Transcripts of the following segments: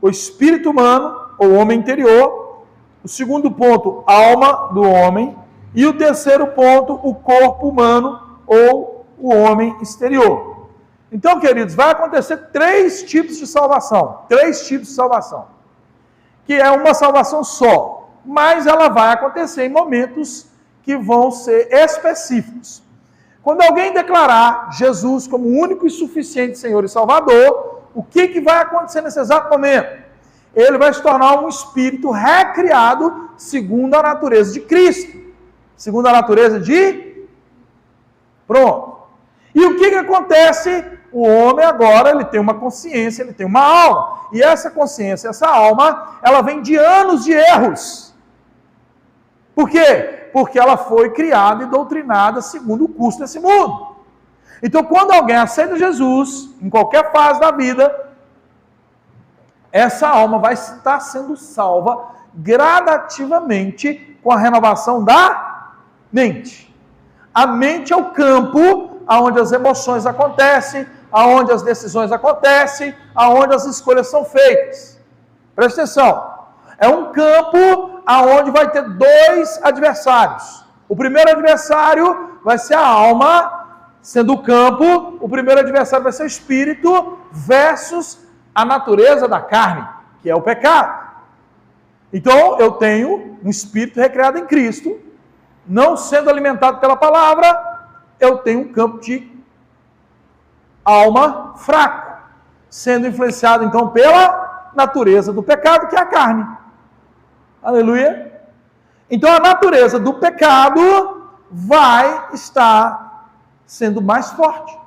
o espírito humano, ou homem interior. O segundo ponto, alma do homem. E o terceiro ponto, o corpo humano, ou o homem exterior. Então, queridos, vai acontecer 3 tipos de salvação. 3 tipos de salvação. Que é uma salvação só. Mas ela vai acontecer em momentos que vão ser específicos. Quando alguém declarar Jesus como o único e suficiente Senhor e Salvador, o que vai acontecer nesse exato momento? Ele vai se tornar um espírito recriado segundo a natureza de Cristo. Segundo a natureza de... Pronto. E o que acontece? O homem agora, ele tem uma consciência, ele tem uma alma. E essa consciência, essa alma, ela vem de anos de erros. Por quê? Porque ela foi criada e doutrinada segundo o curso desse mundo. Então, quando alguém aceita Jesus, em qualquer fase da vida, essa alma vai estar sendo salva gradativamente com a renovação da mente. A mente é o campo onde as emoções acontecem, onde as decisões acontecem, onde as escolhas são feitas. Presta atenção. É um campo onde vai ter 2 adversários. O primeiro adversário vai ser a alma, sendo o campo. O primeiro adversário vai ser o espírito versus a natureza da carne, que é o pecado. Então, eu tenho um espírito recriado em Cristo, não sendo alimentado pela palavra, eu tenho um campo de alma fraco, sendo influenciado, então, pela natureza do pecado, que é a carne. Aleluia. Então a natureza do pecado vai estar sendo mais forte.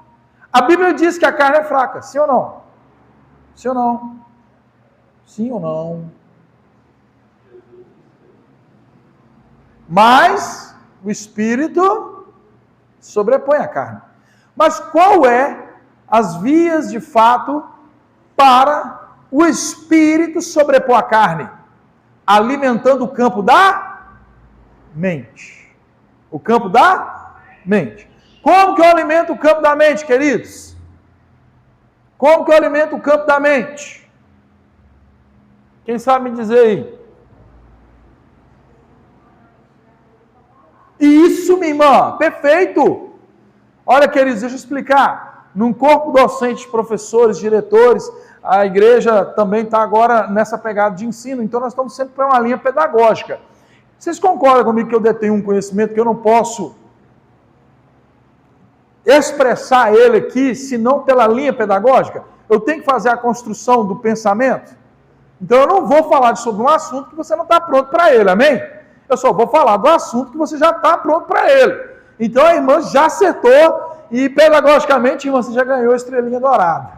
A Bíblia diz que a carne é fraca, sim ou não? Sim ou não? Sim ou não? Mas o Espírito sobrepõe a carne. Mas qual é as vias de fato para o Espírito sobrepor a carne? Alimentando o campo da mente. O campo da mente. Como que eu alimento o campo da mente, queridos? Como que eu alimento o campo da mente? Quem sabe me dizer aí? Isso, minha irmã, perfeito. Olha, queridos, deixa eu explicar. Num corpo docente de professores, diretores, a igreja também está agora nessa pegada de ensino, então nós estamos sempre para uma linha pedagógica. Vocês concordam comigo que eu detenho um conhecimento que eu não posso expressar ele aqui, se não pela linha pedagógica? Eu tenho que fazer a construção do pensamento? Então eu não vou falar sobre um assunto que você não está pronto para ele, amém? Eu só vou falar do assunto que você já está pronto para ele. Então a irmã já acertou e pedagogicamente, irmã, você já ganhou a estrelinha dourada.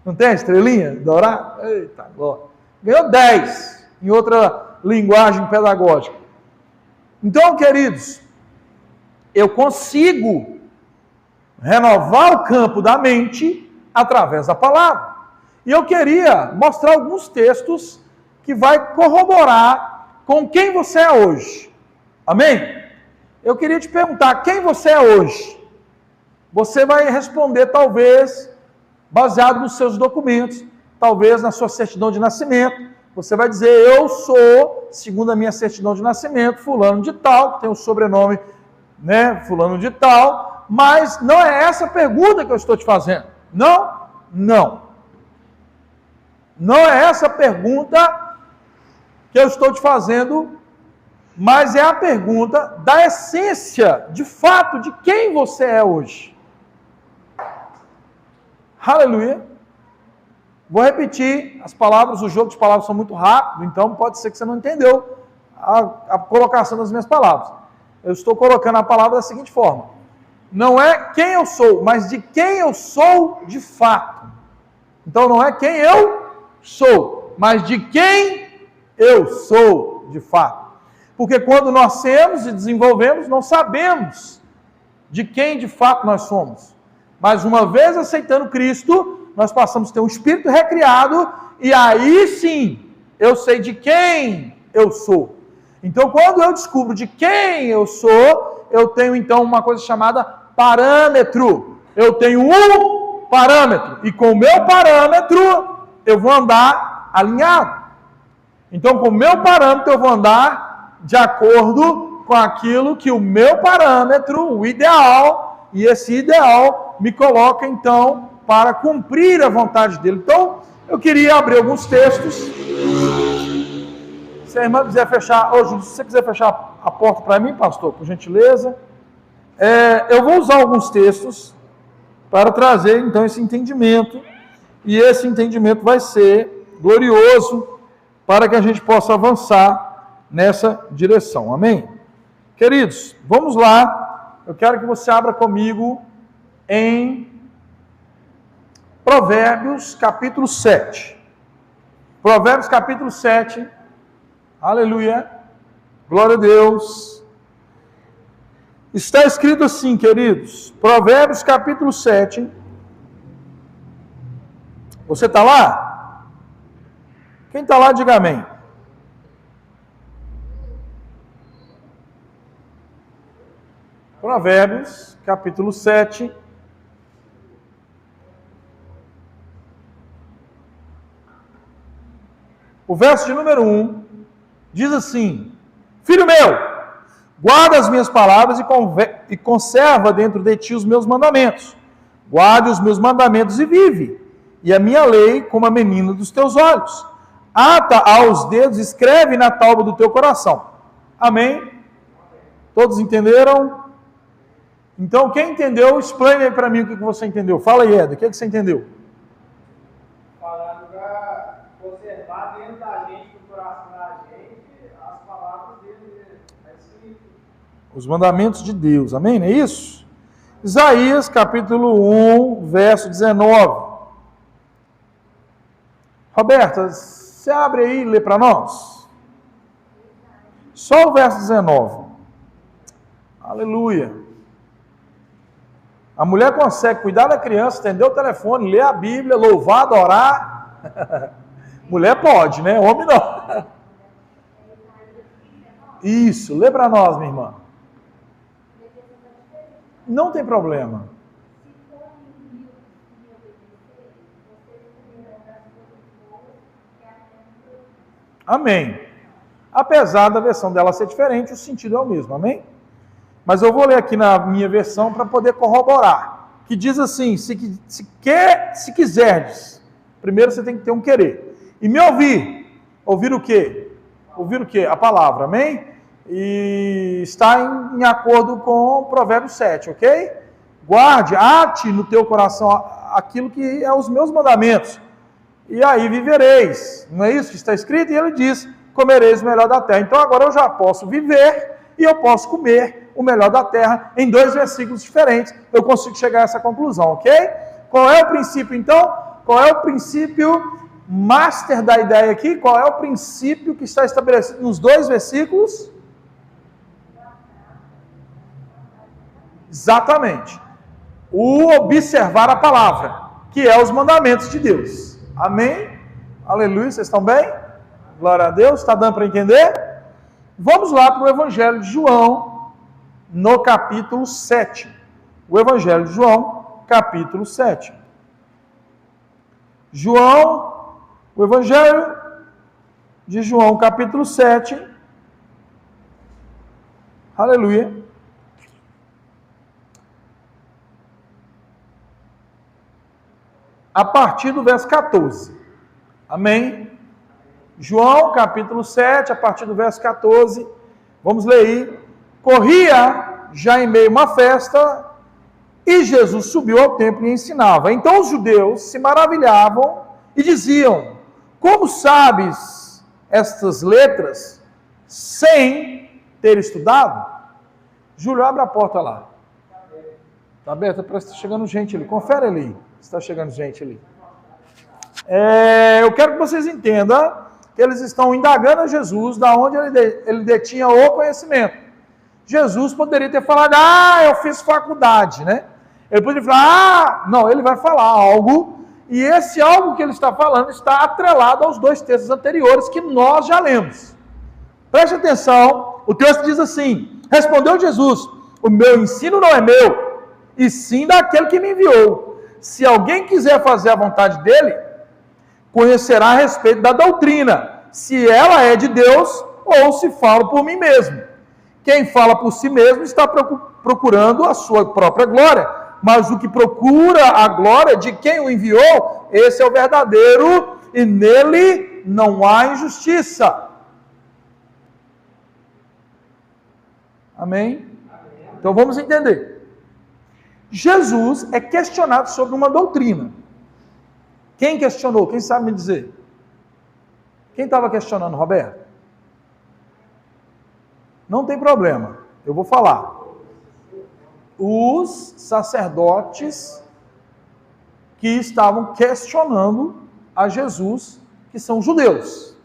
Não tem estrelinha dourada? Eita, glória. Ganhou 10 em outra linguagem pedagógica. Então, queridos, eu consigo renovar o campo da mente através da palavra. E eu queria mostrar alguns textos que vai corroborar com quem você é hoje. Amém? Eu queria te perguntar, quem você é hoje? Você vai responder, talvez, baseado nos seus documentos, talvez na sua certidão de nascimento. Você vai dizer, eu sou, segundo a minha certidão de nascimento, fulano de tal, que tem o sobrenome, né, fulano de tal, mas não é essa a pergunta que eu estou te fazendo. Não, não. Não é essa a pergunta que eu estou te fazendo, mas é a pergunta da essência, de fato, de quem você é hoje. Aleluia. Vou repetir as palavras, o jogo de palavras são muito rápido, então pode ser que você não entendeu a colocação das minhas palavras. Eu estou colocando a palavra da seguinte forma. Não é quem eu sou, mas de quem eu sou de fato. Então não é quem eu sou, mas de quem eu sou de fato. Porque quando nascemos e desenvolvemos, não sabemos de quem de fato nós somos. Mas uma vez aceitando Cristo, nós passamos a ter um espírito recriado, e aí sim, eu sei de quem eu sou. Então, quando eu descubro de quem eu sou, eu tenho então uma coisa chamada parâmetro. Eu tenho um parâmetro, e com o meu parâmetro, eu vou andar alinhado. Então, com o meu parâmetro, eu vou andar de acordo com aquilo que o meu parâmetro, o ideal, e esse ideal me coloca, então, para cumprir a vontade dele. Então, eu queria abrir alguns textos. Se a irmã quiser fechar, Júlio, se você quiser fechar a porta para mim, pastor, por gentileza. Eu vou usar alguns textos para trazer, então, esse entendimento. E esse entendimento vai ser glorioso para que a gente possa avançar nessa direção. Amém? Queridos, vamos lá. Eu quero que você abra comigo em Provérbios, capítulo 7. Provérbios, capítulo 7. Aleluia. Glória a Deus. Está escrito assim, queridos. Provérbios, capítulo 7. Você está lá? Quem está lá, diga amém. Provérbios, capítulo 7. O verso de número 1 diz assim: Filho meu, guarda as minhas palavras e conserva dentro de ti os meus mandamentos. Guarde os meus mandamentos e vive, e a minha lei como a menina dos teus olhos. Ata aos dedos, escreve na tauba do teu coração. Amém? Todos entenderam? Então, quem entendeu, explane aí para mim o que você entendeu. Fala aí, Eda, o que você entendeu? Falando para conservar dentro da gente, no coração da gente, as palavras dele, escrito. Os mandamentos de Deus, amém? Não é isso? Isaías, capítulo 1, verso 19. Roberta, você abre aí e lê para nós? Só o verso 19. Aleluia. A mulher consegue cuidar da criança, atender o telefone, ler a Bíblia, louvar, adorar. Mulher pode, né? Homem não. Isso, lê para nós, minha irmã. Não tem problema. Amém. Apesar da versão dela ser diferente, o sentido é o mesmo, amém? Mas eu vou ler aqui na minha versão para poder corroborar. Que diz assim, se quiserdes, primeiro você tem que ter um querer. E me ouvir. Ouvir o quê? Ouvir o quê? A palavra, amém? E está em acordo com Provérbios 7, ok? Guarde, ate no teu coração aquilo que é os meus mandamentos. E aí vivereis. Não é isso que está escrito? E ele diz, comereis o melhor da terra. Então agora eu já posso viver e eu posso comer o melhor da terra. Em 2 versículos diferentes eu consigo chegar a essa conclusão, ok? Qual é o princípio então? Qual é o princípio master da ideia aqui? Qual é o princípio que está estabelecido nos 2 versículos? Exatamente. O observar a palavra, que é os mandamentos de Deus. Amém? Aleluia, vocês estão bem? Glória a Deus, está dando para entender? Vamos lá para o Evangelho de João, no capítulo 7. O Evangelho de João, capítulo 7. O Evangelho de João, capítulo 7. Aleluia. A partir do verso 14. Amém? João, capítulo 7, a partir do verso 14. Vamos ler aí. Corria já em meio a uma festa, e Jesus subiu ao templo e ensinava. Então os judeus se maravilhavam e diziam: como sabes estas letras sem ter estudado? Júlio, abre a porta lá. Está aberta, parece que está chegando gente ali. Confere ali. Está chegando gente ali. Eu quero que vocês entendam que eles estão indagando a Jesus da onde ele detinha o conhecimento. Jesus poderia ter falado, eu fiz faculdade, né? Ele poderia falar, não, ele vai falar algo, e esse algo que ele está falando está atrelado aos 2 textos anteriores que nós já lemos. Preste atenção, o texto diz assim, respondeu Jesus, o meu ensino não é meu, e sim daquele que me enviou. Se alguém quiser fazer a vontade dele, conhecerá a respeito da doutrina, se ela é de Deus ou se falo por mim mesmo. Quem fala por si mesmo está procurando a sua própria glória, mas o que procura a glória de quem o enviou, esse é o verdadeiro, e nele não há injustiça. Amém? Então vamos entender. Jesus é questionado sobre uma doutrina. Quem questionou? Quem sabe me dizer? Quem estava questionando, Roberto? Não tem problema, eu vou falar. Os sacerdotes que estavam questionando a Jesus, que são judeus.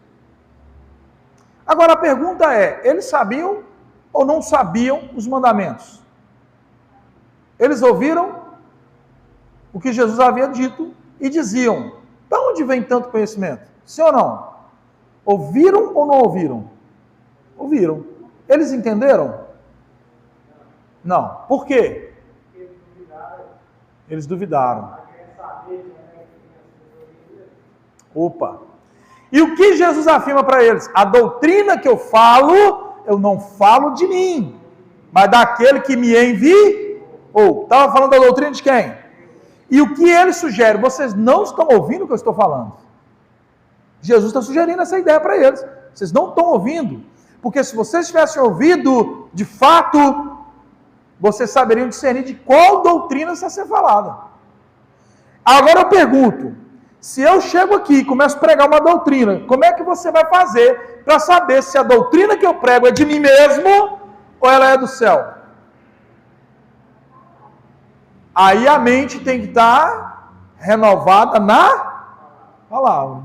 Agora a pergunta é, eles sabiam ou não sabiam os mandamentos? Eles ouviram o que Jesus havia dito e diziam, de onde vem tanto conhecimento? Sim ou não? Ouviram ou não ouviram? Ouviram. Eles entenderam? Não. Por quê? Eles duvidaram. Opa! E o que Jesus afirma para eles? A doutrina que eu falo, eu não falo de mim, mas daquele que me enviou. Estava falando da doutrina de quem? E o que ele sugere? Vocês não estão ouvindo o que eu estou falando. Jesus está sugerindo essa ideia para eles. Vocês não estão ouvindo. Porque se vocês tivessem ouvido, de fato, vocês saberiam discernir de qual doutrina está sendo falada. Agora eu pergunto, se eu chego aqui e começo a pregar uma doutrina, como é que você vai fazer para saber se a doutrina que eu prego é de mim mesmo ou ela é do céu? Aí a mente tem que estar renovada na palavra.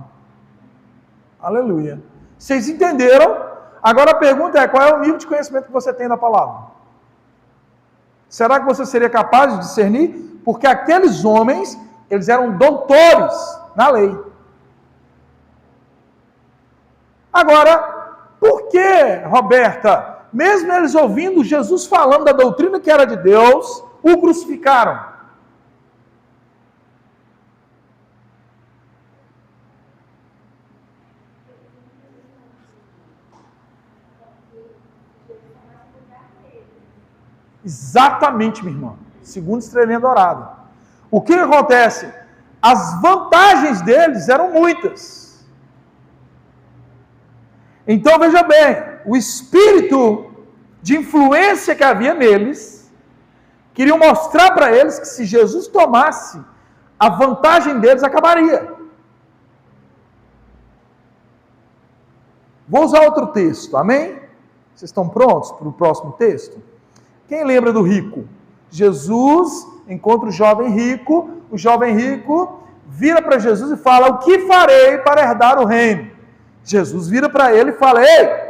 Aleluia. Vocês entenderam? Agora a pergunta é, qual é o nível de conhecimento que você tem da palavra? Será que você seria capaz de discernir? Porque aqueles homens, eles eram doutores na lei. Agora, por que, Roberta, mesmo eles ouvindo Jesus falando da doutrina que era de Deus, o crucificaram? Exatamente, minha irmã. Segundo estrelinha dourada. O que acontece? As vantagens deles eram muitas. Então, veja bem, o espírito de influência que havia neles, queriam mostrar para eles que se Jesus tomasse, a vantagem deles acabaria. Vou usar outro texto, amém? Vocês estão prontos para o próximo texto? Quem lembra do rico? Jesus encontra o jovem rico vira para Jesus e fala, o que farei para herdar o reino? Jesus vira para ele e fala, ei,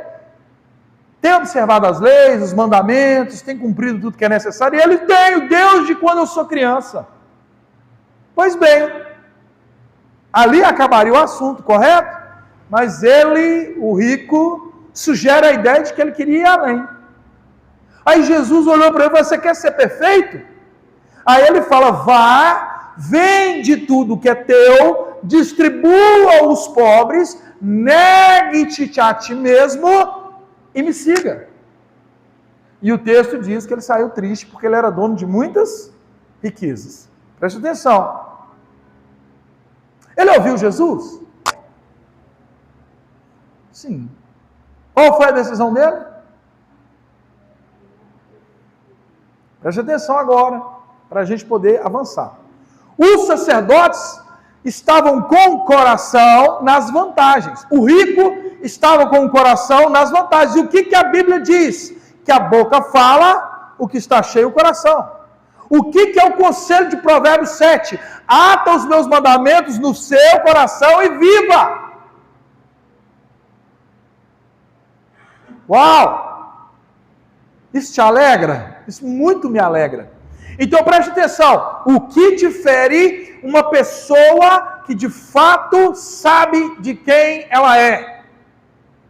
tem observado as leis, os mandamentos, tem cumprido tudo que é necessário? E ele tem, o Deus de quando eu sou criança. Pois bem, ali acabaria o assunto, correto? Mas ele, o rico, sugere a ideia de que ele queria ir além. Aí Jesus olhou para ele e falou, você quer ser perfeito? Aí ele fala, vá, vende tudo que é teu, distribua aos pobres, negue-te a ti mesmo e me siga. E o texto diz que ele saiu triste porque ele era dono de muitas riquezas. Preste atenção. Ele ouviu Jesus? Sim. Qual foi a decisão dele? Preste atenção agora, para a gente poder avançar. Os sacerdotes estavam com o coração nas vantagens. O rico estava com o coração nas vantagens. E o que a Bíblia diz? Que a boca fala o que está cheio o coração. O que é o conselho de Provérbios 7? Ata os meus mandamentos no seu coração e viva! Uau! Isso te alegra? Isso muito me alegra. Então preste atenção, o que difere uma pessoa que de fato sabe de quem ela é?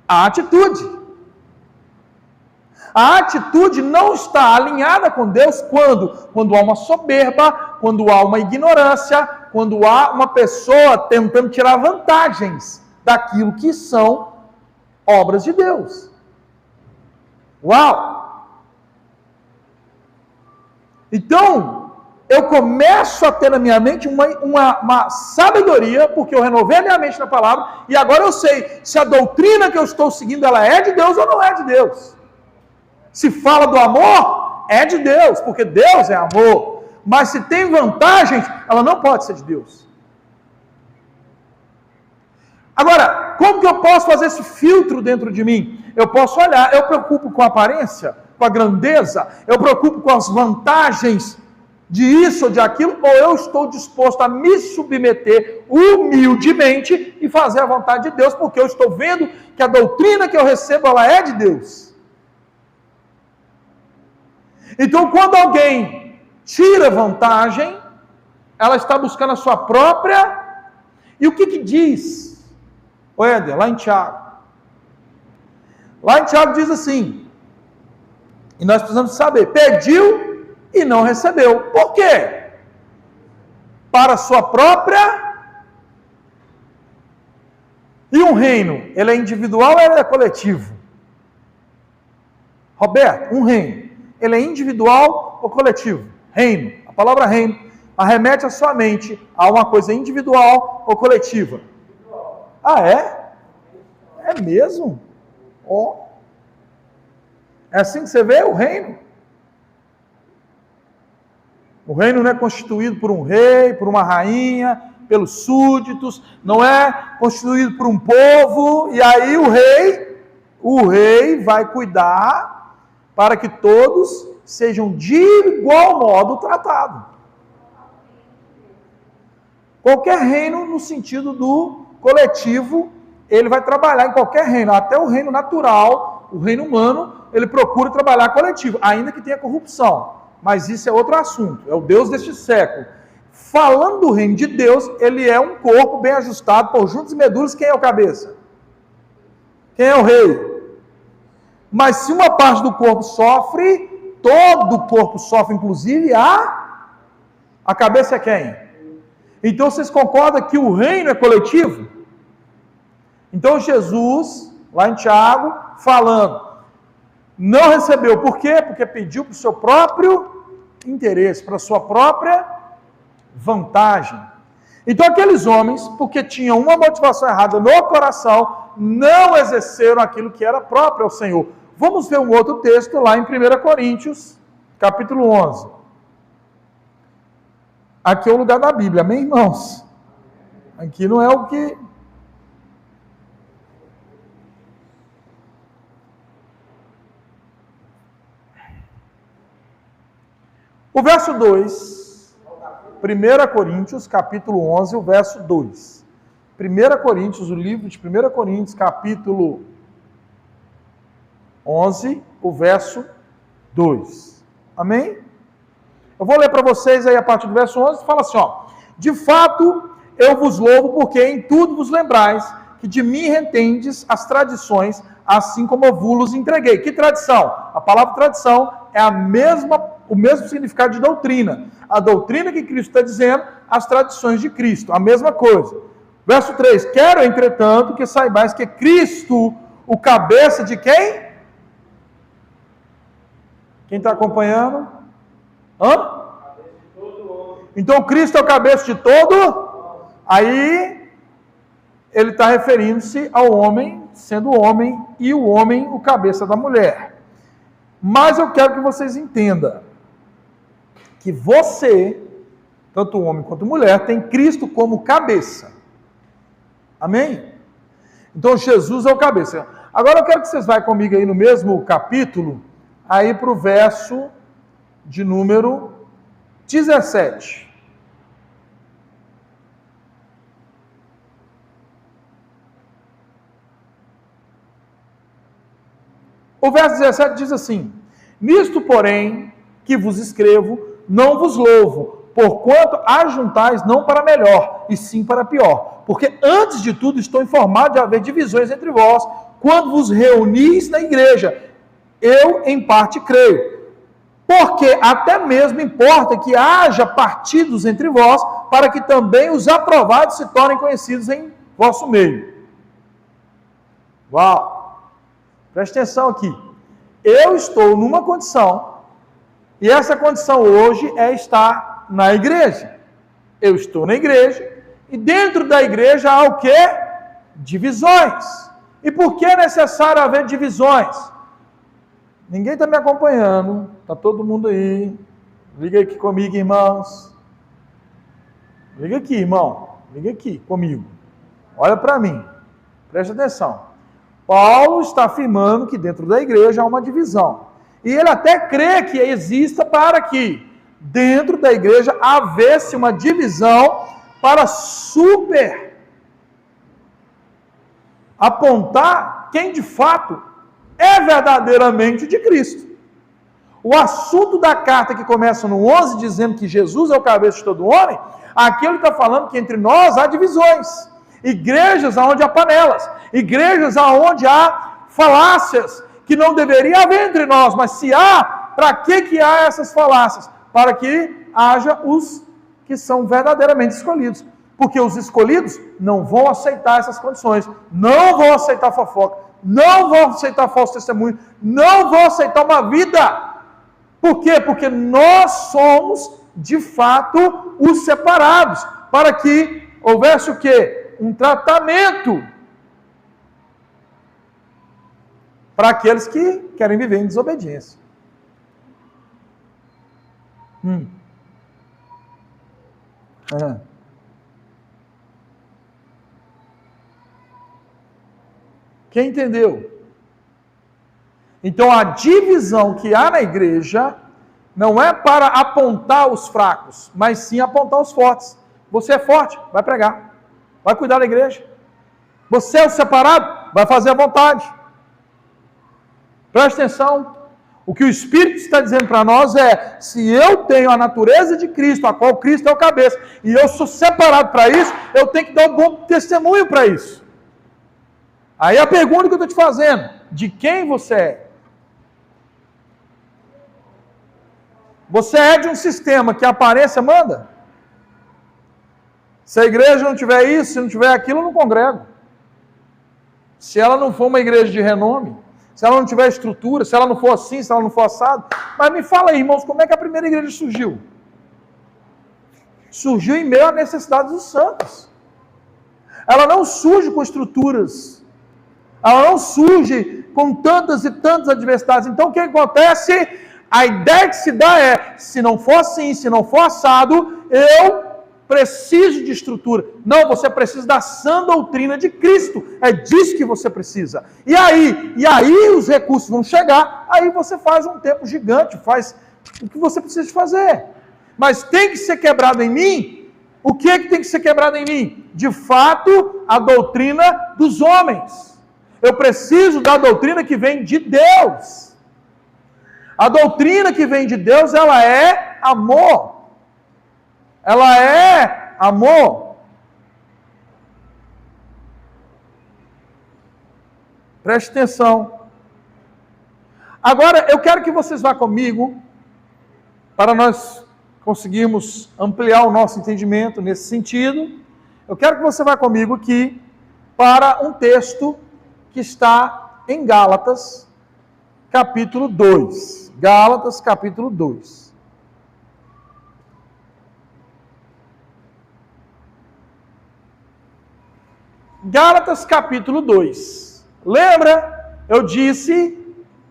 A atitude. A atitude não está alinhada com Deus quando há uma soberba, quando há uma ignorância, quando há uma pessoa tentando tirar vantagens daquilo que são obras de Deus. Uau! Então, eu começo a ter na minha mente uma sabedoria, porque eu renovei a minha mente na palavra, e agora eu sei se a doutrina que eu estou seguindo, ela é de Deus ou não é de Deus. Se fala do amor, é de Deus, porque Deus é amor. Mas se tem vantagens, ela não pode ser de Deus. Agora, como que eu posso fazer esse filtro dentro de mim? Eu posso olhar, eu preocupo com a aparência, com a grandeza, eu preocupo com as vantagens de isso ou de aquilo, ou eu estou disposto a me submeter humildemente e fazer a vontade de Deus, porque eu estou vendo que a doutrina que eu recebo, ela é de Deus. Então, quando alguém tira vantagem, ela está buscando a sua própria. E o que diz, Éder, lá em Tiago? Lá em Tiago diz assim, e nós precisamos saber, pediu e não recebeu. Por quê? Para a sua própria. E um reino, ele é individual ou ele é coletivo? Roberto, um reino, ele é individual ou coletivo? Reino. A palavra reino arremete a sua mente a uma coisa individual ou coletiva? Ah, é? É mesmo? Ó. É assim que você vê o reino? O reino não é constituído por um rei, por uma rainha, pelos súditos, não é constituído por um povo, e aí o rei vai cuidar para que todos sejam de igual modo tratados. Qualquer reino, no sentido do coletivo, ele vai trabalhar em qualquer reino, até o reino natural, o reino humano, ele procura trabalhar coletivo, ainda que tenha corrupção. Mas isso é outro assunto, é o Deus deste século. Falando do reino de Deus, ele é um corpo bem ajustado, por juntas e medulas. Quem é o cabeça? Quem é o rei? Mas se uma parte do corpo sofre, todo o corpo sofre, inclusive a cabeça é quem? Então vocês concordam que o reino é coletivo? Então Jesus, lá em Tiago, falando, não recebeu. Por quê? Porque pediu para o seu próprio interesse, para a sua própria vantagem. Então aqueles homens, porque tinham uma motivação errada no coração, não exerceram aquilo que era próprio ao Senhor. Vamos ver um outro texto lá em 1 Coríntios, capítulo 11. Aqui é o lugar da Bíblia, amém, irmãos? Aqui não é o que... O verso 2, 1 Coríntios, capítulo 11, o verso 2. 1 Coríntios, o livro de 1 Coríntios, capítulo 11, o verso 2. Amém? Eu vou ler para vocês aí a partir do verso 11, fala assim, ó. De fato, eu vos louvo, porque em tudo vos lembrais que de mim retendes as tradições, assim como eu vos entreguei. Que tradição? A palavra tradição é o mesmo significado de doutrina. A doutrina que Cristo está dizendo, as tradições de Cristo, a mesma coisa. Verso 3, quero, entretanto, que saibais que Cristo, o cabeça de quem? Quem está acompanhando? Hã? Então Cristo é o cabeça de todo? Aí, ele está referindo-se ao homem, sendo o homem, e o homem o cabeça da mulher. Mas eu quero que vocês entendam que você, tanto homem quanto mulher, tem Cristo como cabeça. Amém? Então Jesus é o cabeça. Agora eu quero que vocês vão comigo aí no mesmo capítulo, aí para o verso de número 17. O verso 17 diz assim, nisto, porém, que vos escrevo, não vos louvo, porquanto ajuntais não para melhor, e sim para pior. Porque antes de tudo estou informado de haver divisões entre vós, quando vos reunis na igreja. Eu, em parte, creio. Porque até mesmo importa que haja partidos entre vós, para que também os aprovados se tornem conhecidos em vosso meio. Uau! Presta atenção aqui. Eu estou numa condição, e essa condição hoje é estar na igreja. Eu estou na igreja, e dentro da igreja há o quê? Divisões. E por que é necessário haver divisões? Ninguém está me acompanhando, está todo mundo aí. Liga aqui comigo, irmãos. Liga aqui, irmão. Liga aqui comigo. Olha para mim. Presta atenção. Paulo está afirmando que dentro da igreja há uma divisão. E ele até crê que exista para que dentro da igreja havesse uma divisão para apontar quem de fato é verdadeiramente de Cristo. O assunto da carta que começa no 11, dizendo que Jesus é o cabeça de todo homem, aqui ele está falando que entre nós há divisões. Igrejas onde há panelas, igrejas onde há falácias, que não deveria haver entre nós, mas se há, para que há essas falácias? Para que haja os que são verdadeiramente escolhidos. Porque os escolhidos não vão aceitar essas condições, não vão aceitar fofoca, não vão aceitar falso testemunho, não vão aceitar uma vida. Por quê? Porque nós somos, de fato, os separados, para que houvesse o quê? Um tratamento para aqueles que querem viver em desobediência. Quem entendeu? Então a divisão que há na igreja não é para apontar os fracos, mas sim apontar os fortes. Você é forte, vai pregar, vai cuidar da igreja. Você é o separado, vai fazer a vontade. Presta atenção. O que o Espírito está dizendo para nós é, se eu tenho a natureza de Cristo, a qual Cristo é o cabeça, e eu sou separado para isso, eu tenho que dar um bom testemunho para isso. Aí a pergunta que eu estou te fazendo, de quem você é? Você é de um sistema que a aparência manda? Se a igreja não tiver isso, se não tiver aquilo, eu não congrego. Se ela não for uma igreja de renome, se ela não tiver estrutura, se ela não for assim, se ela não for assado. Mas me fala aí, irmãos, como é que a primeira igreja surgiu? Surgiu em meio à necessidade dos santos. Ela não surge com estruturas. Ela não surge com tantas e tantas adversidades. Então o que acontece? A ideia que se dá é, se não for assim, se não for assado, eu preciso de estrutura. Não, você precisa da sã doutrina de Cristo. É disso que você precisa. E aí os recursos vão chegar, aí você faz um templo gigante, faz o que você precisa fazer. Mas tem que ser quebrado em mim. O que é que tem que ser quebrado em mim? De fato, a doutrina dos homens. Eu preciso da doutrina que vem de Deus. A doutrina que vem de Deus, ela é amor. Ela é amor. Preste atenção. Agora, eu quero que vocês vá comigo, para nós conseguirmos ampliar o nosso entendimento nesse sentido. Eu quero que você vá comigo aqui para um texto que está em Gálatas, capítulo 2. Gálatas, capítulo 2. Gálatas capítulo 2. Lembra? Eu disse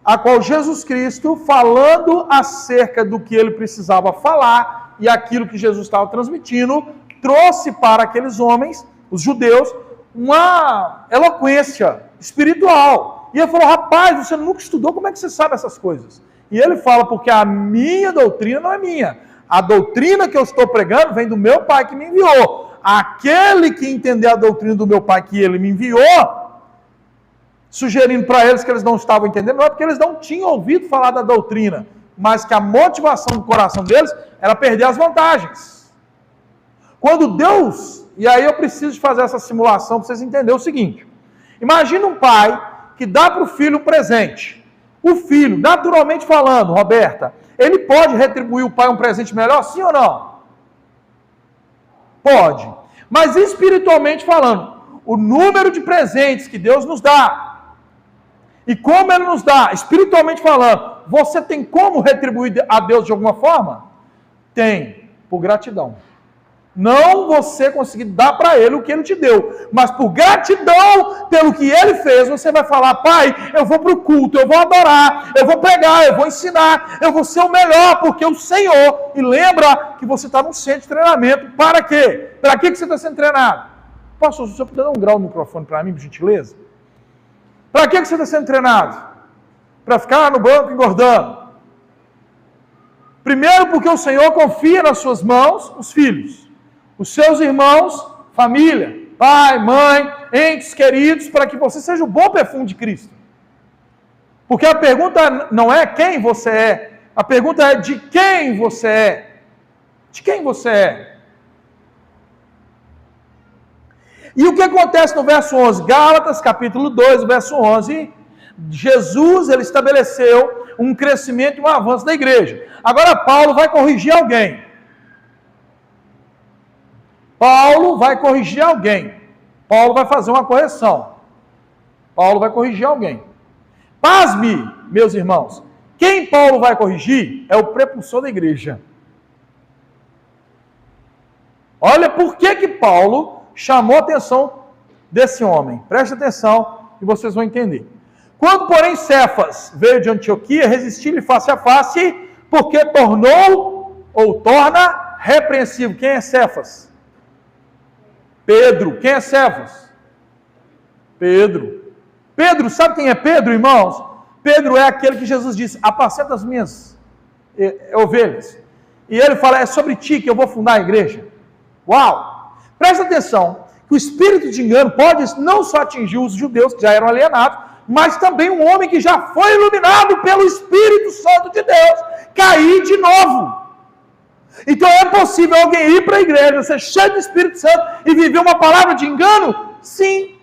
a qual Jesus Cristo, falando acerca do que ele precisava falar e aquilo que Jesus estava transmitindo, trouxe para aqueles homens, os judeus, uma eloquência espiritual. E ele falou, rapaz, você nunca estudou, como é que você sabe essas coisas? E ele fala, porque a minha doutrina não é minha. A doutrina que eu estou pregando vem do meu Pai que me enviou. Aquele que entender a doutrina do meu Pai que ele me enviou, sugerindo para eles que eles não estavam entendendo, não é porque eles não tinham ouvido falar da doutrina, mas que a motivação do coração deles era perder as vantagens. Quando Deus, e aí eu preciso de fazer essa simulação para vocês entenderem o seguinte, imagina um pai que dá para o filho um presente. O filho, naturalmente falando, Roberta, ele pode retribuir o pai um presente melhor, sim ou não? Pode. Mas espiritualmente falando, o número de presentes que Deus nos dá, e como Ele nos dá, espiritualmente falando, você tem como retribuir a Deus de alguma forma? Tem, por gratidão. Não você conseguir dar para Ele o que Ele te deu, mas por gratidão pelo que Ele fez, você vai falar: Pai, eu vou para o culto, eu vou adorar, eu vou pregar, eu vou ensinar, eu vou ser o melhor, porque o Senhor... E lembra que você está num centro de treinamento. Para quê? Para que você está sendo treinado? Pastor, se você puder dar um grau no microfone para mim, por gentileza? Para que você está sendo treinado? Para ficar no banco engordando? Primeiro, porque o Senhor confia nas suas mãos os filhos. Os seus irmãos, família, pai, mãe, entes queridos, para que você seja o bom perfume de Cristo. Porque a pergunta não é quem você é, a pergunta é de quem você é. De quem você é? E o que acontece no verso 11? Gálatas, capítulo 2, verso 11, Jesus, ele estabeleceu um crescimento e um avanço da igreja. Agora Paulo vai corrigir alguém. Paulo vai corrigir alguém. Paulo vai fazer uma correção. Paulo vai corrigir alguém. Pasme, meus irmãos. Quem Paulo vai corrigir é o prepulsor da igreja. Olha por que Paulo chamou a atenção desse homem. Preste atenção e vocês vão entender. Quando, porém, Cefas veio de Antioquia, resistiu-lhe face a face, porque tornou ou torna repreensível. Quem é Cefas? Pedro. Quem é Cefas? Pedro. Pedro, sabe quem é Pedro, irmãos? Pedro é aquele que Jesus disse: apacenta as minhas ovelhas. E ele fala: é sobre ti que eu vou fundar a igreja. Uau! Presta atenção, que o espírito de engano pode não só atingir os judeus que já eram alienados, mas também um homem que já foi iluminado pelo Espírito Santo de Deus, cair de novo. Então é possível alguém ir para a igreja, ser cheio do Espírito Santo e viver uma palavra de engano? Sim.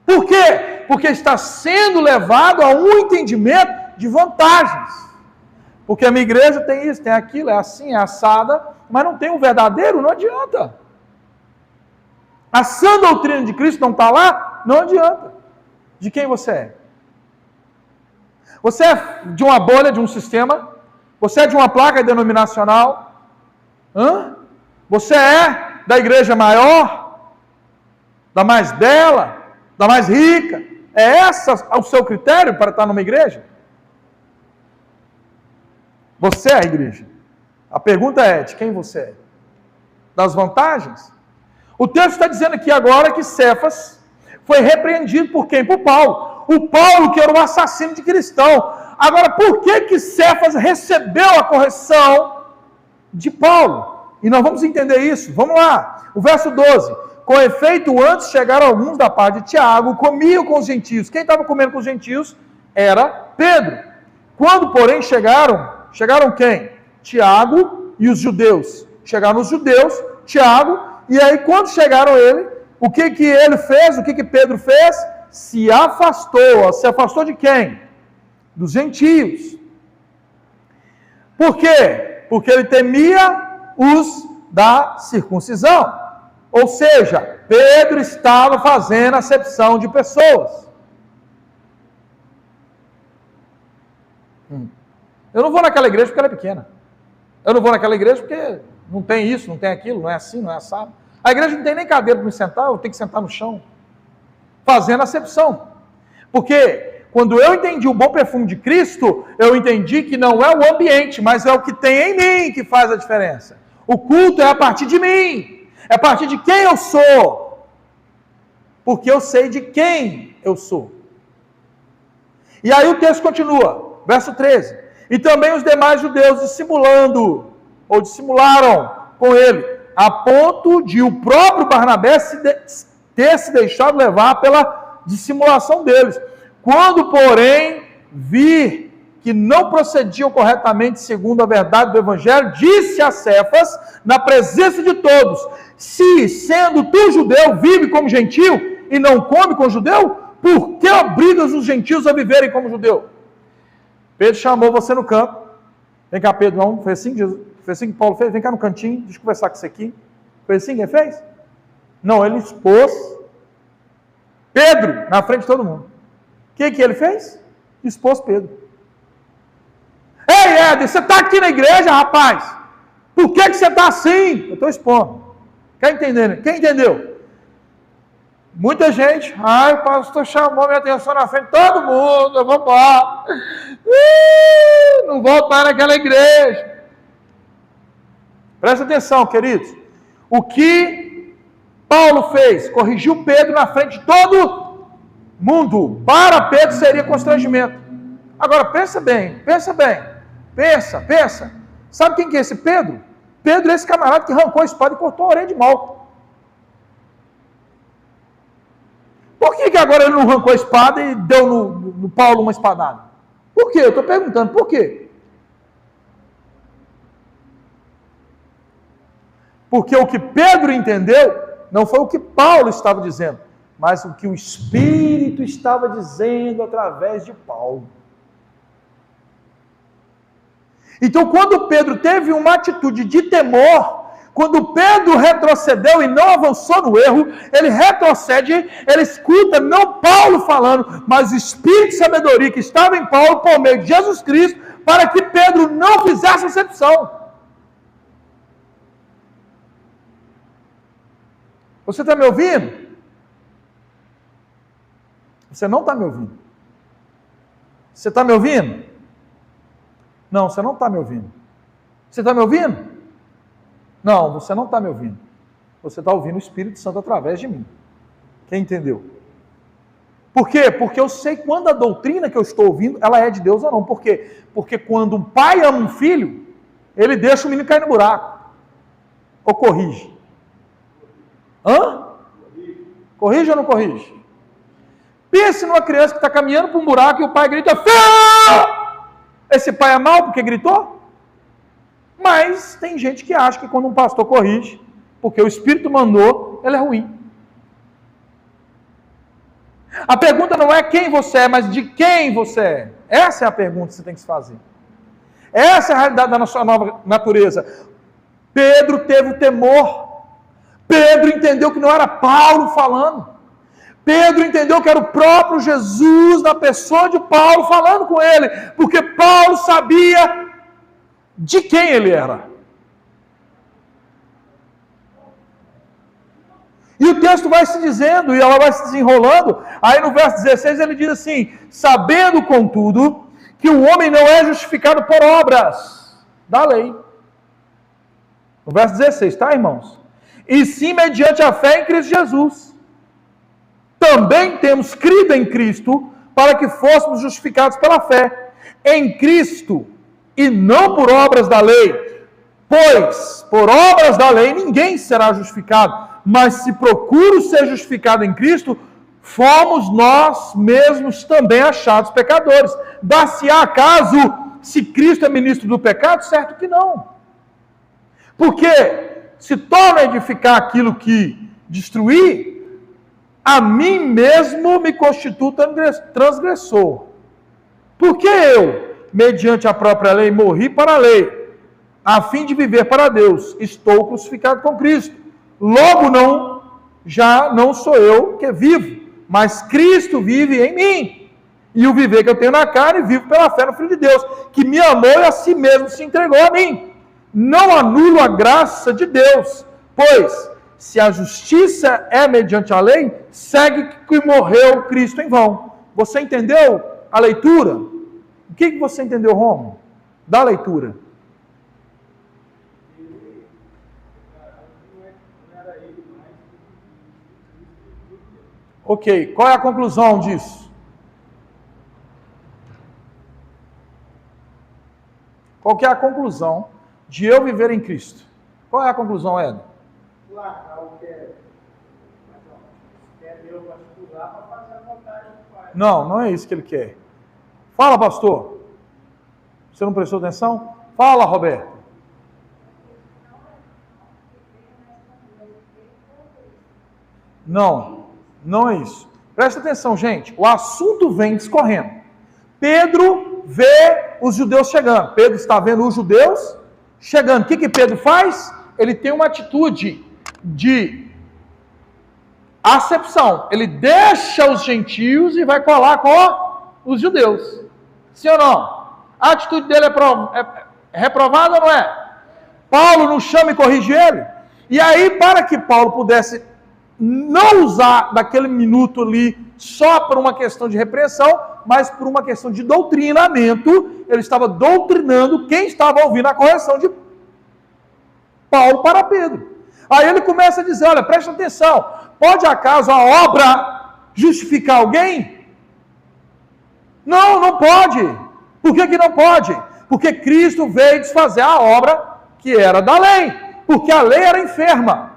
Por quê? Porque está sendo levado a um entendimento de vantagens. Porque a minha igreja tem isso, tem aquilo, é assim, é assada, mas não tem o verdadeiro, não adianta. A sã doutrina de Cristo não está lá, não adianta. De quem você é? Você é de uma bolha, de um sistema? Você é de uma placa denominacional? Você é da igreja maior? Da mais bela? Da mais rica? É esse o seu critério para estar numa igreja? Você é a igreja. A pergunta é, de quem você é? Das vantagens? O texto está dizendo aqui agora que Cefas foi repreendido por quem? Por Paulo. O Paulo que era o assassino de cristão. Agora, por que Cefas recebeu a correção de Paulo? E nós vamos entender isso. Vamos lá. O verso 12. Com efeito, antes chegaram alguns da parte de Tiago, comiam com os gentios. Quem estava comendo com os gentios era Pedro. Quando, porém, chegaram quem? Tiago e os judeus. Chegaram os judeus, Tiago, e aí quando chegaram ele, o que ele fez? O que Pedro fez? Se afastou. Se afastou de quem? Dos gentios. Por quê? Porque ele temia os da circuncisão. Ou seja, Pedro estava fazendo acepção de pessoas. Eu não vou naquela igreja porque ela é pequena. Eu não vou naquela igreja porque não tem isso, não tem aquilo, não é assim, não é assado. A igreja não tem nem cadeira para me sentar, eu tenho que sentar no chão. Fazendo acepção. Porque quando eu entendi o bom perfume de Cristo, eu entendi que não é o ambiente, mas é o que tem em mim que faz a diferença. O culto é a partir de mim. É a partir de quem eu sou. Porque eu sei de quem eu sou. E aí o texto continua. Verso 13. E também os demais judeus dissimularam com ele, a ponto de o próprio Barnabé ter se deixado levar pela dissimulação deles. Quando, porém, vir que não procediam corretamente segundo a verdade do Evangelho, disse a Cefas, na presença de todos: se, sendo tu judeu, vive como gentio e não come com judeu, por que obrigas os gentios a viverem como judeu? Pedro chamou você no canto. Vem cá, Pedro, não foi assim que Foi assim que Paulo fez? Vem cá no cantinho, deixa eu conversar com você aqui. Foi assim que ele fez? Não, ele expôs Pedro na frente de todo mundo. O que ele fez? Expôs Pedro. Ei, Éder, você está aqui na igreja, rapaz? Por que você está assim? Eu estou expondo. Quer entender? Quem entendeu? Muita gente, o pastor chamou minha atenção na frente de todo mundo, eu vou embora. Não vou estar naquela igreja. Presta atenção, queridos. O que Paulo fez? Corrigiu Pedro na frente de todo mundo. Para Pedro seria constrangimento. Agora, pensa bem. Pensa. Sabe quem que é esse Pedro? Pedro é esse camarada que arrancou a espada e cortou a orelha de Malco. Por que agora ele não arrancou a espada e deu no Paulo uma espadada? Por quê? Eu estou perguntando, por quê? Porque o que Pedro entendeu não foi o que Paulo estava dizendo, mas o que o Espírito estava dizendo através de Paulo. Então, quando Pedro teve uma atitude de temor, quando Pedro retrocedeu e não avançou no erro, ele retrocede, ele escuta não Paulo falando, mas o Espírito de sabedoria que estava em Paulo por meio de Jesus Cristo, para que Pedro não fizesse acepção. Você está me ouvindo? Você não está me ouvindo. Você está me ouvindo? Não, você não está me ouvindo. Você está me ouvindo? Não, você não está me ouvindo. Você está ouvindo o Espírito Santo através de mim. Quem entendeu? Por quê? Porque eu sei quando a doutrina que eu estou ouvindo, ela é de Deus ou não. Por quê? Porque quando um pai ama um filho, ele deixa o menino cair no buraco. Ou corrige? Corrige ou não corrige? Pense numa criança que está caminhando para um buraco e o pai grita, filho! Esse pai é mau porque gritou? Mas tem gente que acha que quando um pastor corrige, porque o Espírito mandou, ele é ruim. A pergunta não é quem você é, mas de quem você é. Essa é a pergunta que você tem que se fazer. Essa é a realidade da nossa nova natureza. Pedro teve o temor. Pedro entendeu que não era Paulo falando. Pedro entendeu que era o próprio Jesus na pessoa de Paulo falando com ele. Porque Paulo sabia de quem ele era. E o texto vai se dizendo, e ela vai se desenrolando, aí no verso 16 ele diz assim, sabendo contudo, que o homem não é justificado por obras da lei. No verso 16, tá, irmãos? E sim mediante a fé em Cristo Jesus. Também temos crido em Cristo, para que fôssemos justificados pela fé. Em Cristo, e não por obras da lei, pois por obras da lei ninguém será justificado, mas se procuro ser justificado em Cristo, fomos nós mesmos também achados pecadores. Dar-se-á acaso se Cristo é ministro do pecado? Certo que não. Porque se torna a edificar aquilo que destruir, a mim mesmo me constituo transgressor. Porque eu, mediante a própria lei, morri para a lei, a fim de viver para Deus. Estou crucificado com Cristo. Logo já não sou eu que vivo, mas Cristo vive em mim. E o viver que eu tenho na carne, vivo pela fé no Filho de Deus, que me amou e a si mesmo se entregou a mim. Não anulo a graça de Deus, pois, se a justiça é mediante a lei, segue que morreu Cristo em vão. Você entendeu a leitura? O que você entendeu, Romo? Da leitura. Ok, qual é a conclusão disso? Qual que é a conclusão de eu viver em Cristo? Qual é a conclusão, Ed? Largar o que é Deus particular para fazer a vontade do Pai. Não é isso que ele quer. Fala, pastor. Você não prestou atenção? Fala, Roberto. Não é isso. Presta atenção, gente. O assunto vem discorrendo. Pedro vê os judeus chegando. Pedro está vendo os judeus chegando. O que Pedro faz? Ele tem uma atitude de acepção. Ele deixa os gentios e vai colar com os judeus. Sim ou não? A atitude dele é reprovada ou não é? Paulo não chama e corrige ele? E aí, para que Paulo pudesse não usar daquele minuto ali só por uma questão de repreensão, mas por uma questão de doutrinamento, ele estava doutrinando quem estava ouvindo a correção de Paulo para Pedro. Aí ele começa a dizer, olha, presta atenção, pode acaso a obra justificar alguém? Não, não pode. Por que não pode? Porque Cristo veio desfazer a obra que era da lei. Porque a lei era enferma.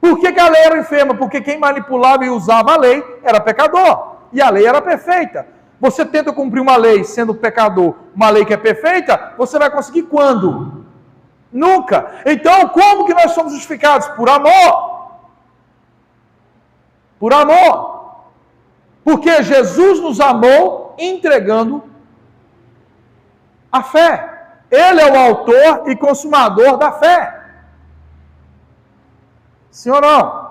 Por que a lei era enferma? Porque quem manipulava e usava a lei era pecador. E a lei era perfeita. Você tenta cumprir uma lei sendo pecador, uma lei que é perfeita, você vai conseguir quando? Nunca. Então, como que nós somos justificados? Por amor. Por amor. Porque Jesus nos amou entregando a fé. Ele é o autor e consumador da fé. Sim ou não?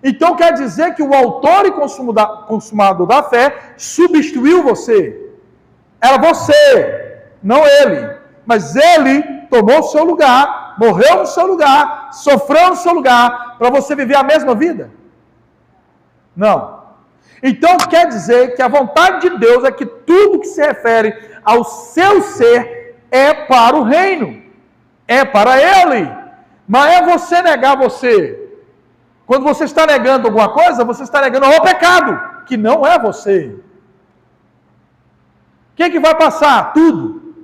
Então quer dizer que o autor e consumador da fé substituiu você. Era você, não ele. Mas ele tomou o seu lugar, morreu no seu lugar, sofreu no seu lugar, para você viver a mesma vida? Não. Então quer dizer que a vontade de Deus é que tudo que se refere ao seu ser é para o reino, é para ele. Mas é você negar você. Quando você está negando alguma coisa, você está negando o pecado, que não é você. O que vai passar? Tudo.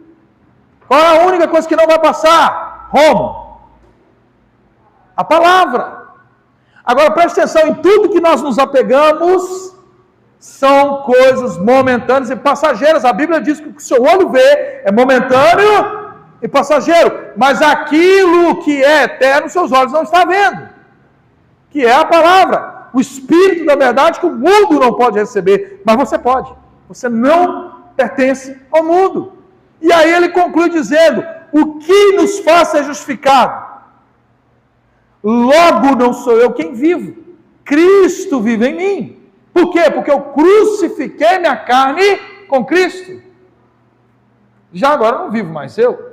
Qual é a única coisa que não vai passar? Roma. A palavra. Agora preste atenção, em tudo que nós nos apegamos, são coisas momentâneas e passageiras. A Bíblia diz que o que o seu olho vê é momentâneo e passageiro. Mas aquilo que é eterno, seus olhos não estão vendo. Que é a palavra. O Espírito da verdade que o mundo não pode receber. Mas você pode. Você não pertence ao mundo. E aí ele conclui dizendo, o que nos faz ser justificado? Logo não sou eu quem vivo. Cristo vive em mim. Por quê? Porque eu crucifiquei minha carne com Cristo. Já agora não vivo mais eu.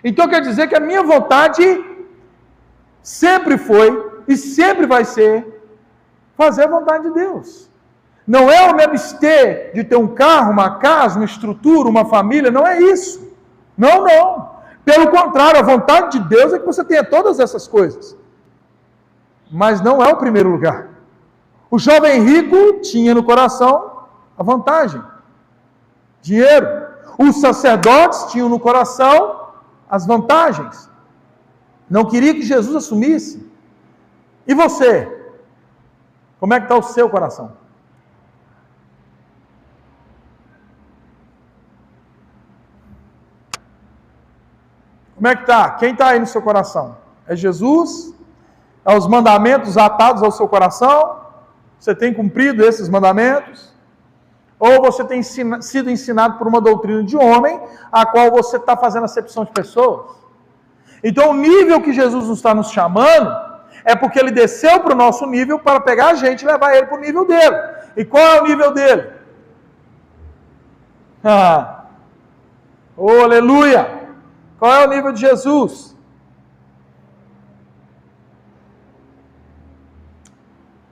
Então quer dizer que a minha vontade sempre foi e sempre vai ser fazer a vontade de Deus. Não é eu me abster de ter um carro, uma casa, uma estrutura, uma família, não é isso. Não, não. Pelo contrário, a vontade de Deus é que você tenha todas essas coisas. Mas não é o primeiro lugar. O jovem rico tinha no coração a vantagem, dinheiro. Os sacerdotes tinham no coração as vantagens. Não queria que Jesus assumisse. E você? Como é que está o seu coração? Como é que está? Quem está aí no seu coração? É Jesus? É os mandamentos atados ao seu coração? Você tem cumprido esses mandamentos? Ou você tem sido ensinado por uma doutrina de homem, a qual você está fazendo acepção de pessoas? Então o nível que Jesus está nos chamando, é porque ele desceu para o nosso nível para pegar a gente e levar ele para o nível dele. E qual é o nível dele? Oh, aleluia! Qual é o nível de Jesus?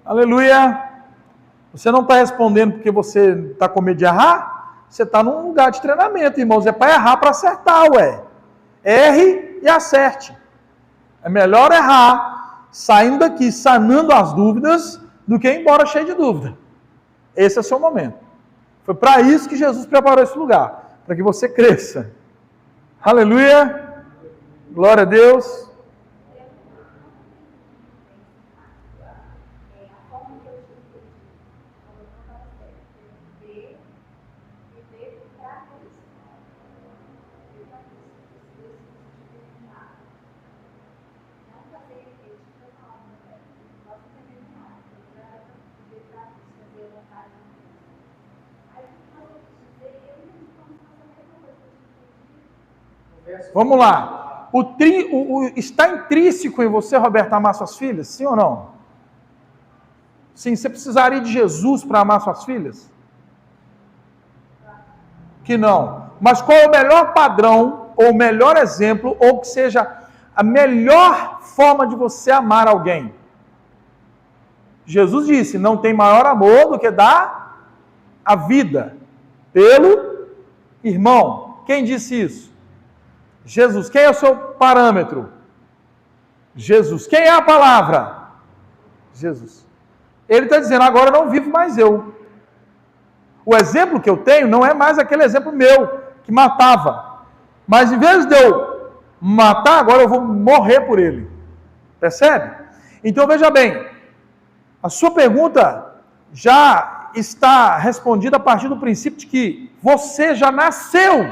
Aleluia! Você não está respondendo porque você está com medo de errar? Você está num lugar de treinamento, irmãos. É para errar, para acertar, ué. Erre e acerte. É melhor errar, saindo daqui, sanando as dúvidas, do que ir embora cheio de dúvida. Esse é o seu momento. Foi para isso que Jesus preparou esse lugar. Para que você cresça. Aleluia! Glória a Deus! Vamos lá. Está intrínseco em você, Roberto, amar suas filhas? Sim ou não? Sim, você precisaria de Jesus para amar suas filhas? Que não. Mas qual é o melhor padrão, ou o melhor exemplo, ou que seja a melhor forma de você amar alguém? Jesus disse, não tem maior amor do que dar a vida pelo irmão. Quem disse isso? Jesus. Quem é o seu parâmetro? Jesus. Quem é a palavra? Jesus. Ele está dizendo, agora não vivo mais eu. O exemplo que eu tenho não é mais aquele exemplo meu, que matava. Mas em vez de eu matar, agora eu vou morrer por ele. Percebe? Então veja bem, a sua pergunta já está respondida a partir do princípio de que você já nasceu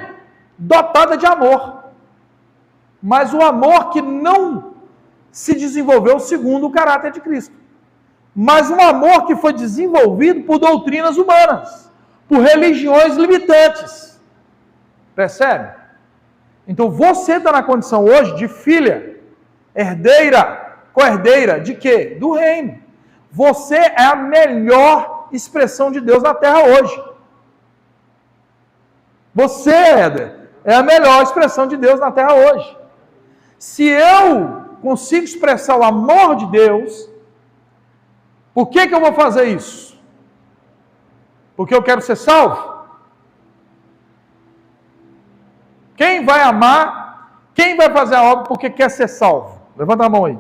dotada de amor. Mas o amor que não se desenvolveu segundo o caráter de Cristo. Mas um amor que foi desenvolvido por doutrinas humanas, por religiões limitantes. Percebe? Então você está na condição hoje de filha, herdeira, co-herdeira de quê? Do reino. Você é a melhor expressão de Deus na terra hoje. Você, Éder, é a melhor expressão de Deus na terra hoje. Se eu consigo expressar o amor de Deus, por que eu vou fazer isso? Porque eu quero ser salvo? Quem vai amar, quem vai fazer a obra porque quer ser salvo? Levanta a mão aí.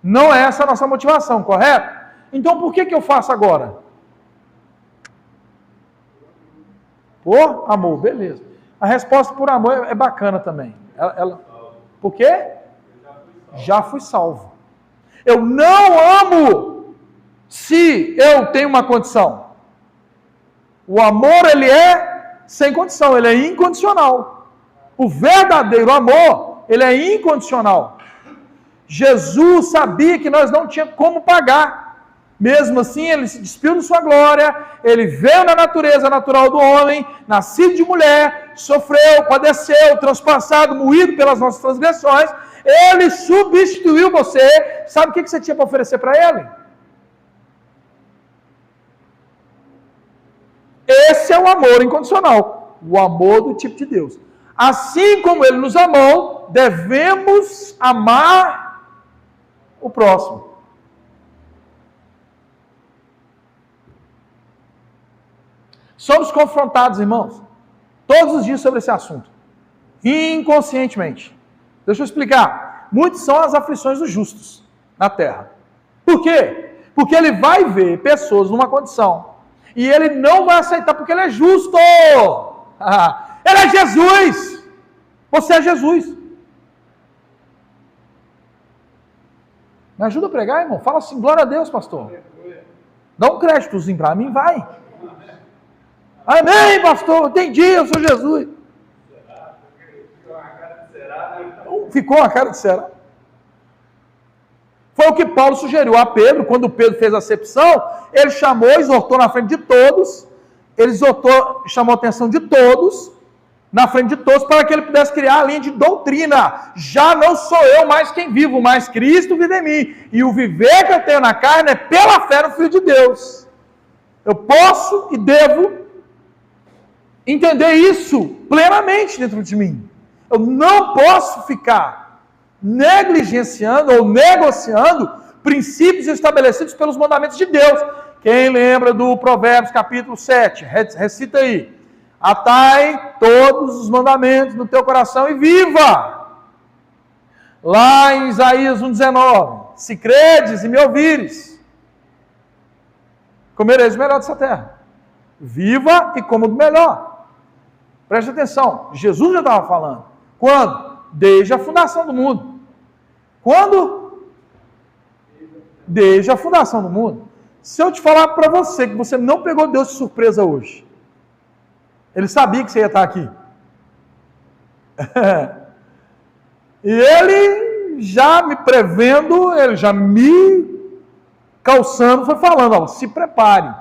Não é essa a nossa motivação, correto? Então por que eu faço agora? Por amor, beleza. A resposta por amor é bacana também. Por quê? Já fui salvo. Eu não amo se eu tenho uma condição. O amor, ele é sem condição, ele é incondicional. O verdadeiro amor, ele é incondicional. Jesus sabia que nós não tínhamos como pagar. Mesmo assim, ele se despiu de sua glória, ele veio na natureza natural do homem, nascido de mulher, sofreu, padeceu, transpassado, moído pelas nossas transgressões. Ele substituiu você. Sabe o que você tinha para oferecer para ele? Esse é o amor incondicional, o amor do tipo de Deus. Assim como ele nos amou, devemos amar o próximo. Somos confrontados, irmãos, todos os dias sobre esse assunto, inconscientemente. Deixa eu explicar. Muitas são as aflições dos justos na terra. Por quê? Porque ele vai ver pessoas numa condição e ele não vai aceitar porque ele é justo. Ele é Jesus. Você é Jesus. Me ajuda a pregar, irmão? Fala assim, glória a Deus, pastor. Dá um créditozinho para mim, vai. Amém, pastor. Entendi, eu sou Jesus. Ficou a cara de será. Foi o que Paulo sugeriu a Pedro, quando Pedro fez a acepção, ele chamou, exortou na frente de todos, ele chamou a atenção de todos, na frente de todos, para que ele pudesse criar a linha de doutrina. Já não sou eu mais quem vivo, mas Cristo vive em mim. E o viver que eu tenho na carne é pela fé no Filho de Deus. Eu posso e devo entender isso plenamente dentro de mim. Eu não posso ficar negligenciando ou negociando princípios estabelecidos pelos mandamentos de Deus. Quem lembra do Provérbios capítulo 7? Recita aí. Atai todos os mandamentos no teu coração e viva. Lá em Isaías 1,19. Se credes e me ouvires, comereis o melhor dessa terra. Viva e coma do melhor. Preste atenção. Jesus já estava falando. Quando? Desde a fundação do mundo. Quando? Desde a fundação do mundo. Se eu te falar para você que você não pegou Deus de surpresa hoje, ele sabia que você ia estar aqui. E ele já me prevendo, ele já me calçando, foi falando, ó, se prepare.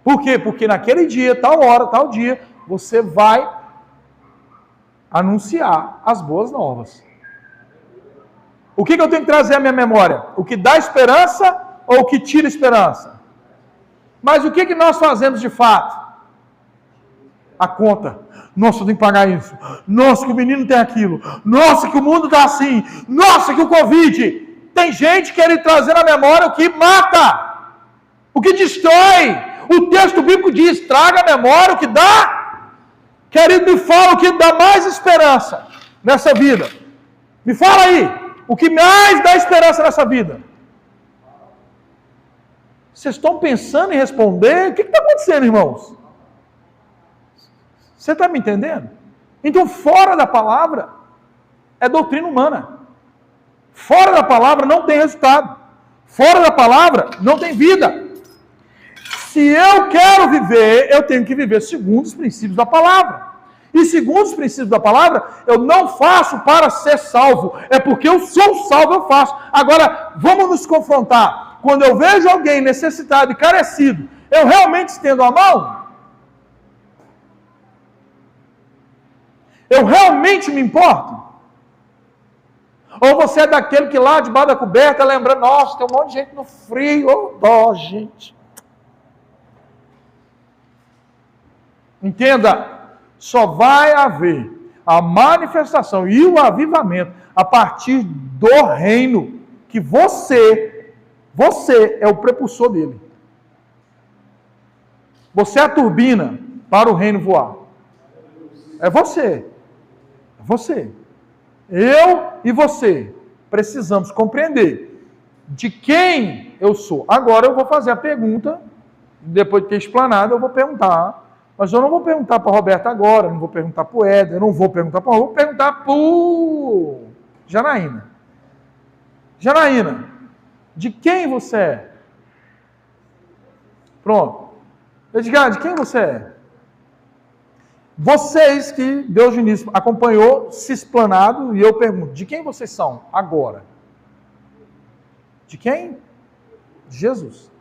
Por quê? Porque naquele dia, tal hora, tal dia, você vai Anunciar as boas novas. O que eu tenho que trazer à minha memória? O que dá esperança ou o que tira esperança? Mas o que nós fazemos de fato? A conta. Nossa, eu tenho que pagar isso. Nossa, que o menino tem aquilo. Nossa, que o mundo está assim. Nossa, que o Covid. Tem gente querendo trazer na memória o que mata. O que destrói. O texto bíblico diz, traga a memória o que dá. Querido, me fala o que dá mais esperança nessa vida. Me fala aí. O que mais dá esperança nessa vida? Vocês estão pensando em responder? O que está acontecendo, irmãos? Você está me entendendo? Então, fora da palavra, é doutrina humana. Fora da palavra não tem resultado. Fora da palavra não tem vida. Se eu quero viver, eu tenho que viver segundo os princípios da palavra. E segundo os princípios da palavra, eu não faço para ser salvo. É porque eu sou salvo, eu faço. Agora, vamos nos confrontar. Quando eu vejo alguém necessitado e carecido, eu realmente estendo a mão? Eu realmente me importo? Ou você é daquele que lá debaixo da coberta lembra, nossa, tem um monte de gente no frio, oh, dó, gente. Entenda, só vai haver a manifestação e o avivamento a partir do reino que você é o prepulsor dele. Você é a turbina para o reino voar. É você. É você. Eu e você precisamos compreender de quem eu sou. Agora eu vou fazer a pergunta, depois de ter explanado, eu vou perguntar. Mas eu não vou perguntar para a Roberta agora, não vou perguntar para o Éder, eu não vou perguntar para o vou perguntar para o Janaína. Janaína, de quem você é? Pronto. Edgar, de quem você é? Vocês que Deus de início acompanhou, se explanado, e eu pergunto, de quem vocês são agora? De quem? De Jesus.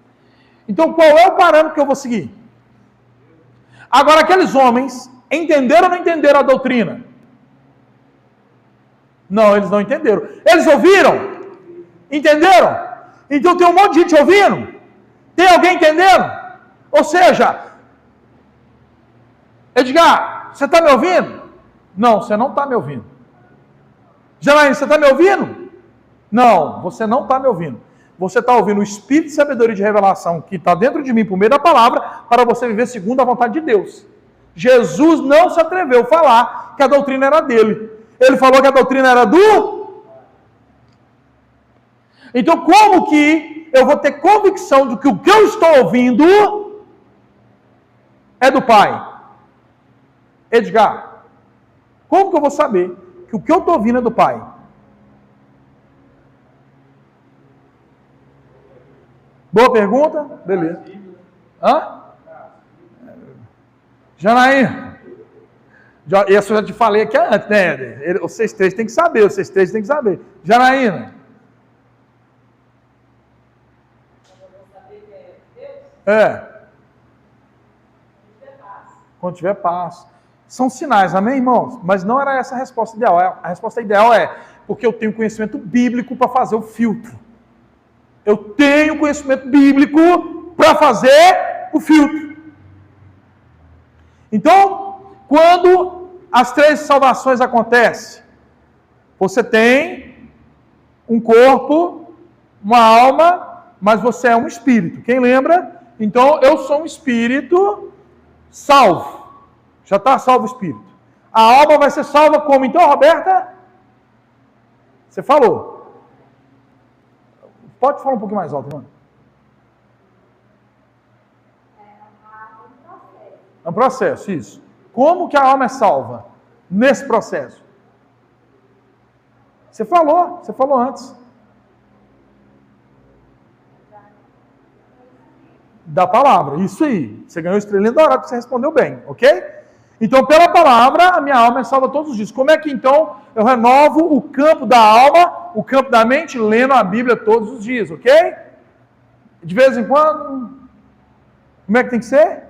Então qual é o parâmetro que eu vou seguir? Agora, aqueles homens entenderam ou não entenderam a doutrina? Não, eles não entenderam. Eles ouviram? Entenderam? Então tem um monte de gente ouvindo? Tem alguém entendendo? Ou seja, Edgar, você está me ouvindo? Não, você não está me ouvindo. Janaína, você está me ouvindo? Não, você não está me ouvindo. Você está ouvindo o Espírito de sabedoria e de revelação que está dentro de mim por meio da palavra para você viver segundo a vontade de Deus. Jesus não se atreveu a falar que a doutrina era dele. Ele falou que a doutrina era do... Então como que eu vou ter convicção de que o que eu estou ouvindo é do Pai? Edgar, como que eu vou saber que o que eu estou ouvindo é do Pai? Boa pergunta? Beleza. Hã? Janaína. Essa eu já te falei aqui antes, né? Vocês três têm que saber, Janaína. Quando tiver paz. São sinais, amém, irmãos? Mas não era essa a resposta ideal. A resposta ideal é porque eu tenho conhecimento bíblico para fazer o filtro. Eu tenho conhecimento bíblico para fazer o filtro. Então, quando as três salvações acontecem, você tem um corpo, uma alma, mas você é um espírito. Quem lembra? Então, eu sou um espírito salvo. Já está salvo o espírito. A alma vai ser salva como? Então, Roberta? Você falou. Pode falar um pouquinho mais alto, irmão. É um processo, isso. Como que a alma é salva? Nesse processo. Você falou antes. Da palavra, isso aí. Você ganhou estrelinha dourada porque você respondeu bem, ok? Então, pela palavra, a minha alma é salva todos os dias. Como é que, então, eu renovo o campo da alma, o campo da mente, lendo a Bíblia todos os dias, ok? De vez em quando. Como é que tem que ser?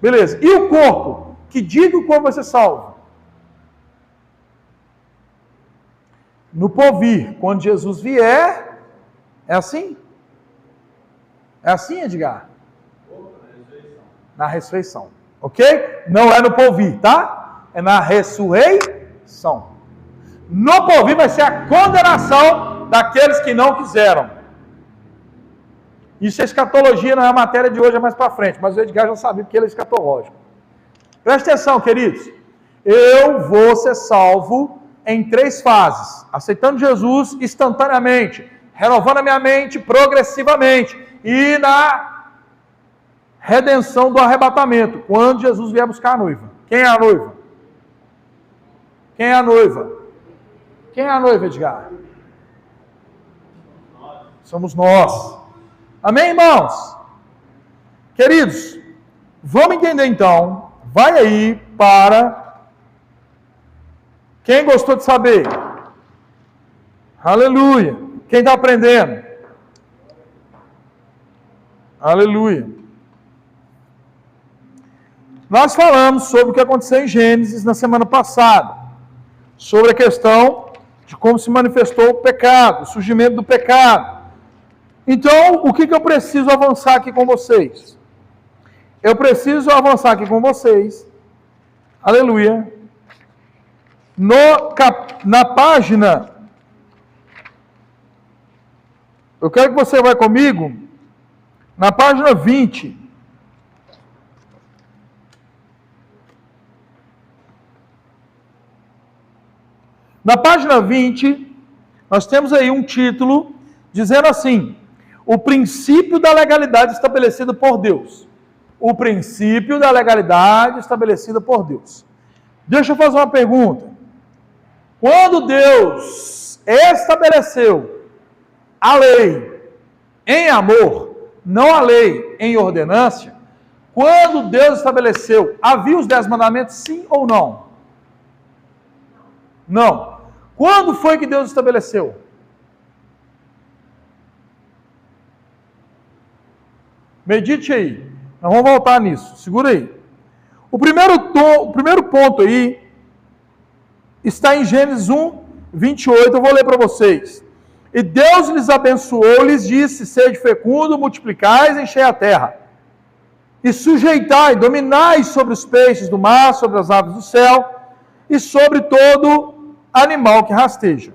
Beleza. E o corpo? Que dia que o corpo vai ser salvo? No porvir, quando Jesus vier, é assim? É assim, Edgar? Na ressurreição. Ok? Não é no porvir, tá? É na ressurreição. No porvir vai ser a condenação daqueles que não quiseram. Isso é escatologia, não é a matéria de hoje, é mais para frente. Mas o Edgar já sabia que ele é escatológico. Presta atenção, queridos. Eu vou ser salvo em 3 fases. Aceitando Jesus instantaneamente. Renovando a minha mente progressivamente. E na redenção do arrebatamento. Quando Jesus vier buscar a noiva. Quem é a noiva? Quem é a noiva? Quem é a noiva, Edgar? Somos nós. Amém, irmãos? Queridos, vamos entender então. Vai aí para... Quem gostou de saber? Aleluia. Quem está aprendendo? Aleluia. Nós falamos sobre o que aconteceu em Gênesis na semana passada. Sobre a questão de como se manifestou o pecado, o surgimento do pecado. Então, o que eu preciso avançar aqui com vocês? Eu preciso avançar aqui com vocês, aleluia, na página, eu quero que você vá comigo, na página 20. Na página 20, nós temos aí um título dizendo assim: o princípio da legalidade estabelecido por Deus. O princípio da legalidade estabelecida por Deus. Deixa eu fazer uma pergunta. Quando Deus estabeleceu a lei em amor, não a lei em ordenância, quando Deus estabeleceu, havia os 10 mandamentos, sim ou não? Não. Quando foi que Deus estabeleceu? Medite aí. Nós vamos voltar nisso. Segura aí. O primeiro ponto aí está em Gênesis 1, 28. Eu vou ler para vocês. E Deus lhes abençoou, lhes disse: sede fecundo, multiplicais, enchei a terra. E sujeitai, dominai sobre os peixes do mar, sobre as aves do céu, e sobre todo animal que rasteja.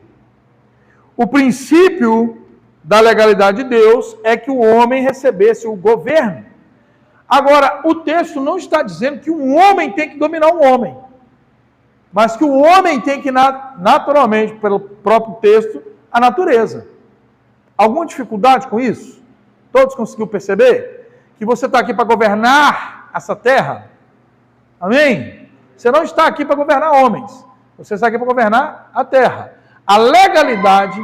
O princípio da legalidade de Deus é que o homem recebesse o governo. Agora, o texto não está dizendo que um homem tem que dominar um homem, mas que o homem tem que, naturalmente, pelo próprio texto, a natureza. Alguma dificuldade com isso? Todos conseguiram perceber? Que você está aqui para governar essa terra? Amém? Você não está aqui para governar homens, você está aqui para governar a terra. A legalidade